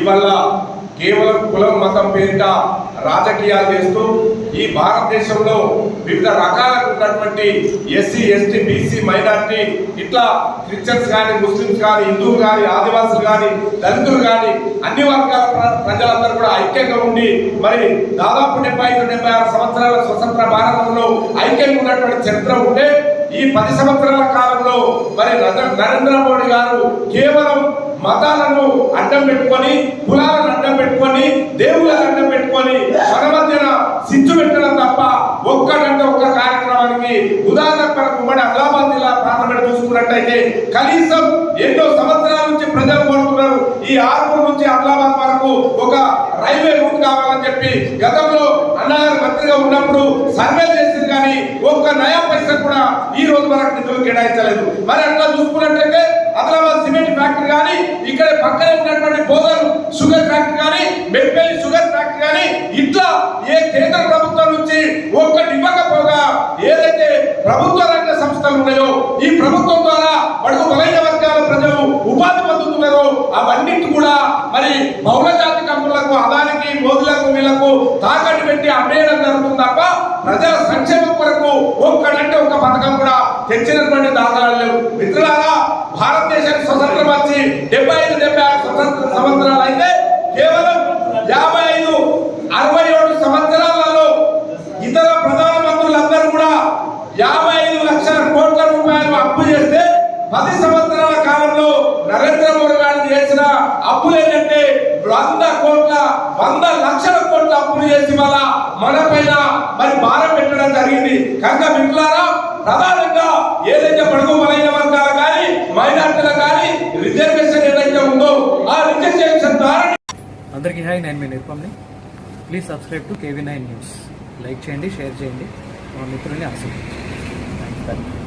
ఇవాళ కేవలం కులం మతం పేరిట రాజకీయాలు చేస్తూ ఈ భారతదేశంలో వివిధ రకాలకు ఉన్నటువంటి ఎస్సీ ఎస్టీ బీసీ మైనార్టీ ఇట్లా క్రిస్టియన్స్ కానీ ముస్లిమ్స్ కానీ హిందువులు కానీ ఆదివాసులు కానీ దళితులు కానీ అన్ని వర్గాల ప్రజలందరూ కూడా ఐక్యంగా ఉండి మరి దాదాపు 75-76 సంవత్సరాల స్వతంత్ర భారతంలో ఐక్యంగా ఉన్నటువంటి చరిత్ర ఉంటే ఈ 10 సంవత్సరాల కాలంలో మరి నరేంద్ర మోడీ గారు కేవలం మతాలను అడ్డం పెట్టుకొని కులాలను అడ్డం పెట్టుకొని దేవుళ్ళను అడ్డం పెట్టుకొని మన మధ్యన సిచ్చు పెట్టడం తప్ప ఒక్కటంటే ఒక్క కార్యక్రమానికి ఉదాహరణ ఉమ్మడి ఆదిలాబాద్ జిల్లా పార్లమెంట్ చూసుకున్నట్టయితే కనీసం ఎన్నో సంవత్సరాల నుంచి ప్రజలు కోరుతున్నారు ఈ ఆర్మూర్ నుంచి ఆదిలాబాద్ వరకు ఒక రైల్వే రూట్ కావాలని చెప్పి గతంలో అన్నగారు మంత్రిగా ఉన్నప్పుడు సర్వే చేసింది కానీ ఒక్క నయా పైసా కూడా ఈ రోజు వరకు నిధులు కేటాయించలేదు. మరి అట్లా చూసుకున్నట్లయితే ఆదిలాబాద్ సిమెంట్ ఫ్యాక్టరీ కానీ ఇక్కడ పక్కనే ఉన్నటువంటి బోధన్ షుగర్ ఫ్యాక్టరీ కానీ మెట్పల్లి షుగర్ ఫ్యాక్టరీ కానీ ఇట్లా ఏ కేంద్ర ప్రభుత్వం నుంచి ఒక్కటి ఇవ్వకపోగా ఏదైతే ప్రభుత్వ రంగ సంస్థలు ఉన్నాయో ఈ ప్రభుత్వం ద్వారా బడుగు బలైన వర్గాల ప్రజలు ఉపాధి పొందుతున్నారో అవన్నిటి కూడా మరి బహుళ జాతి కంపెనీలకు అదానికి మోదులకు వీళ్లకు తాకట్టు పెట్టి అమ్మేయడం జరుగుతుంది తప్ప ప్రజల సంక్షేమం కొరకు ఒక్కడంటే ఒక్క పథకం కూడా తెచ్చినటువంటి దాఖలాలు లేవు. మిత్రులారా, భారతదేశానికి స్వతంత్రం వచ్చి 75-76 స్వతంత్ర సంవత్సరాలు అయితే కేవలం 55-67 సంవత్సరాలలో ఇతర ప్రధానమంత్రులందరూ కూడా 55 లక్షల కోట్ల రూపాయలు అప్పు చేస్తే 10 సంవత్సరాల కాలంలో నరేంద్ర మోడీ గారు చేసిన అప్పులు ఏంటంటే 100 లక్షల కోట్ల అప్పులు చేసి వల్ల మన పైన మరి భారం పెట్టడం జరిగింది. కనుక మిత్రులారా, ప్రధానంగా ఏదైతే బడుగు బలైన వర్గాలు కానీ మైనార్టీలు కానీ రిజర్వేషన్ ఏదైతే ఉందో ఆ రిజర్వేషన్ ద్వారా అందరికీ హాయ్, నేను మీ నిర్పమ్ని. Please subscribe to KV9 news. Like చేయండి, షేర్ చేయండి, మా మిత్రుల్ని ఆశీర్వదించండి.